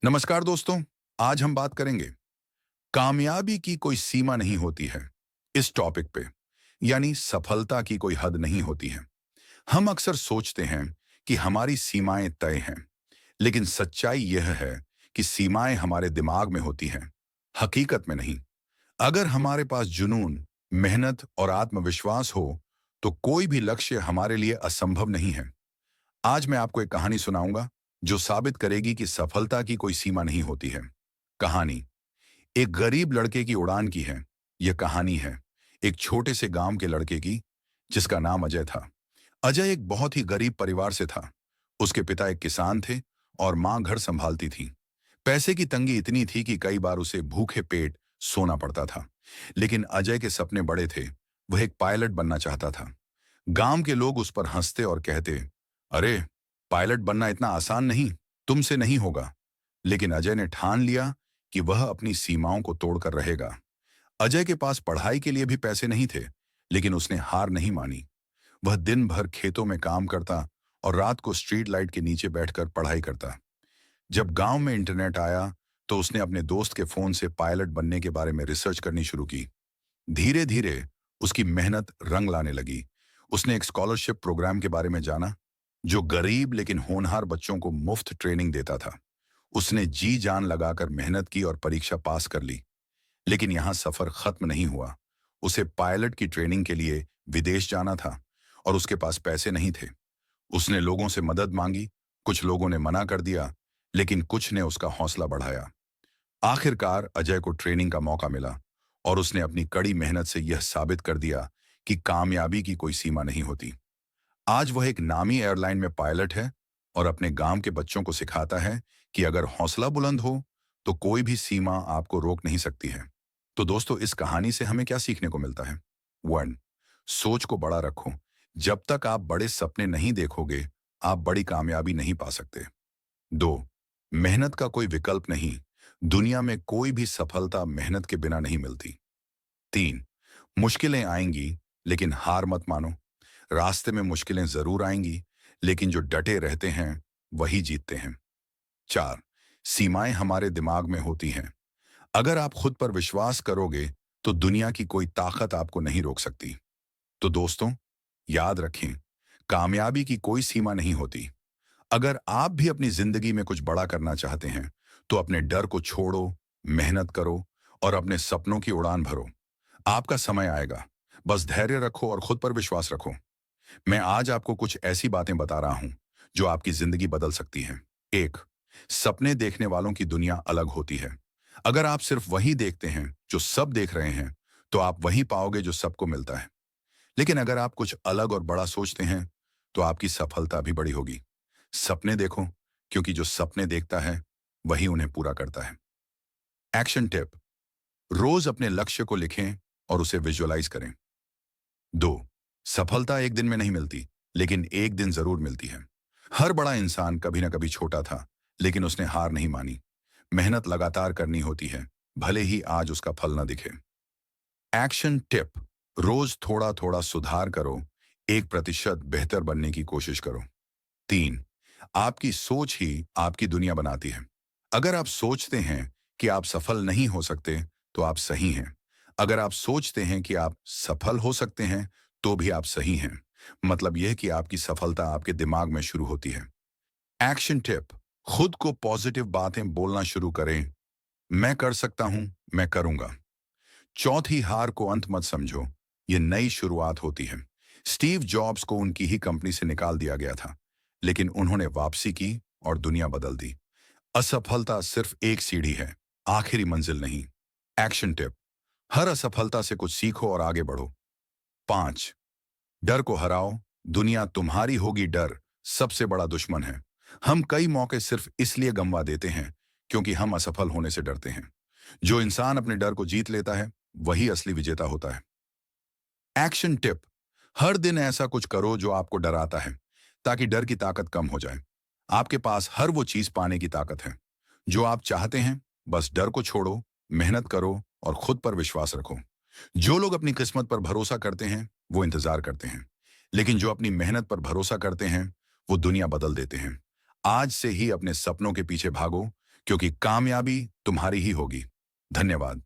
नमस्कार दोस्तों। आज हम बात करेंगे कामयाबी की कोई सीमा नहीं होती है इस टॉपिक पे। यानी सफलता की कोई हद नहीं होती है। हम अक्सर सोचते हैं कि हमारी सीमाएं तय हैं, लेकिन सच्चाई यह है कि सीमाएं हमारे दिमाग में होती हैं, हकीकत में नहीं। अगर हमारे पास जुनून, मेहनत और आत्मविश्वास हो तो कोई भी लक्ष्य हमारे लिए असंभव नहीं है। आज मैं आपको एक कहानी सुनाऊंगा जो साबित करेगी कि सफलता की कोई सीमा नहीं होती है। कहानी एक गरीब लड़के की उड़ान की है। यह कहानी है एक छोटे से गांव के लड़के की, जिसका नाम अजय था। अजय एक बहुत ही गरीब परिवार से था। उसके पिता एक किसान थे और मां घर संभालती थी। पैसे की तंगी इतनी थी कि कई बार उसे भूखे पेट सोना पड़ता था। लेकिन अजय के सपने बड़े थे। वह एक पायलट बनना चाहता था। गांव के लोग उस पर हंसते और कहते, अरे, पायलट बनना इतना आसान नहीं, तुमसे नहीं होगा। लेकिन अजय ने ठान लिया कि वह अपनी सीमाओं को तोड़कर रहेगा। अजय के पास पढ़ाई के लिए भी पैसे नहीं थे, लेकिन उसने हार नहीं मानी। वह दिन भर खेतों में काम करता और रात को स्ट्रीट लाइट के नीचे बैठकर पढ़ाई करता। जब गांव में इंटरनेट आया तो उसने अपने दोस्त के फोन से पायलट बनने के बारे में रिसर्च करनी शुरू की। धीरे धीरे उसकी मेहनत रंग लाने लगी। उसने एक स्कॉलरशिप प्रोग्राम के बारे में जाना, जो गरीब लेकिन होनहार बच्चों को मुफ्त ट्रेनिंग देता था। उसने जी जान लगाकर मेहनत की और परीक्षा पास कर ली। लेकिन यहां सफर खत्म नहीं हुआ। उसे पायलट की ट्रेनिंग के लिए विदेश जाना था और उसके पास पैसे नहीं थे। उसने लोगों से मदद मांगी। कुछ लोगों ने मना कर दिया, लेकिन कुछ ने उसका हौसला बढ़ाया। आखिरकार अजय को ट्रेनिंग का मौका मिला और उसने अपनी कड़ी मेहनत से यह साबित कर दिया कि कामयाबी की कोई सीमा नहीं होती। आज वह एक नामी एयरलाइन में पायलट है और अपने गांव के बच्चों को सिखाता है कि अगर हौसला बुलंद हो तो कोई भी सीमा आपको रोक नहीं सकती है। तो दोस्तों, इस कहानी से हमें क्या सीखने को मिलता है? 1, सोच को बड़ा रखो। जब तक आप बड़े सपने नहीं देखोगे, आप बड़ी कामयाबी नहीं पा सकते। 2, मेहनत का कोई विकल्प नहीं। दुनिया में कोई भी सफलता मेहनत के बिना नहीं मिलती। 3, मुश्किलें आएंगी, लेकिन हार मत मानो। रास्ते में मुश्किलें जरूर आएंगी, लेकिन जो डटे रहते हैं वही जीतते हैं। 4, सीमाएं हमारे दिमाग में होती हैं। अगर आप खुद पर विश्वास करोगे तो दुनिया की कोई ताकत आपको नहीं रोक सकती। तो दोस्तों, याद रखें, कामयाबी की कोई सीमा नहीं होती। अगर आप भी अपनी जिंदगी में कुछ बड़ा करना चाहते हैं तो अपने डर को छोड़ो, मेहनत करो और अपने सपनों की उड़ान भरो। आपका समय आएगा। बस धैर्य रखो और खुद पर विश्वास रखो। मैं आज आपको कुछ ऐसी बातें बता रहा हूं जो आपकी जिंदगी बदल सकती हैं। 1, सपने देखने वालों की दुनिया अलग होती है। अगर आप सिर्फ वही देखते हैं जो सब देख रहे हैं, तो आप वही पाओगे जो सबको मिलता है। लेकिन अगर आप कुछ अलग और बड़ा सोचते हैं, तो आपकी सफलता भी बड़ी होगी। सपने देखो, क्योंकि जो सपने देखता है वही उन्हें पूरा करता है। एक्शन टिप: रोज अपने लक्ष्य को लिखें और उसे विजुअलाइज करें। 2, सफलता एक दिन में नहीं मिलती, लेकिन एक दिन जरूर मिलती है। हर बड़ा इंसान कभी ना कभी छोटा था, लेकिन उसने हार नहीं मानी। मेहनत लगातार करनी होती है, भले ही आज उसका फल ना दिखे। एक्शन टिप: रोज थोड़ा थोड़ा सुधार करो, 1% बेहतर बनने की कोशिश करो। 3, आपकी सोच ही आपकी दुनिया बनाती है। अगर आप सोचते हैं कि आप सफल नहीं हो सकते, तो आप सही हैं। अगर आप सोचते हैं कि आप सफल हो सकते हैं, तो भी आप सही हैं। मतलब यह कि आपकी सफलता आपके दिमाग में शुरू होती है। एक्शन टिप: खुद को पॉजिटिव बातें बोलना शुरू करें। मैं कर सकता हूं, मैं करूंगा। चौथी, हार को अंत मत समझो, यह नई शुरुआत होती है। स्टीव जॉब्स को उनकी ही कंपनी से निकाल दिया गया था, लेकिन उन्होंने वापसी की और दुनिया बदल दी। असफलता सिर्फ एक सीढ़ी है, आखिरी मंजिल नहीं। एक्शन टिप: हर असफलता से कुछ सीखो और आगे बढ़ो। 5, डर को हराओ। दुनिया तुम्हारी होगी, डर सबसे बड़ा दुश्मन है। हम कई मौके सिर्फ इसलिए गंवा देते हैं क्योंकि हम असफल होने से डरते हैं। जो इंसान अपने डर को जीत लेता है, वही असली विजेता होता है। एक्शन टिप: हर दिन ऐसा कुछ करो जो आपको डराता है, ताकि डर की ताकत कम हो जाए। आपके पास हर वो चीज पाने की ताकत है जो आप चाहते हैं। बस डर को छोड़ो, मेहनत करो और खुद पर विश्वास रखो। जो लोग अपनी किस्मत पर भरोसा करते हैं वो इंतजार करते हैं, लेकिन जो अपनी मेहनत पर भरोसा करते हैं वो दुनिया बदल देते हैं। आज से ही अपने सपनों के पीछे भागो, क्योंकि कामयाबी तुम्हारी ही होगी। धन्यवाद।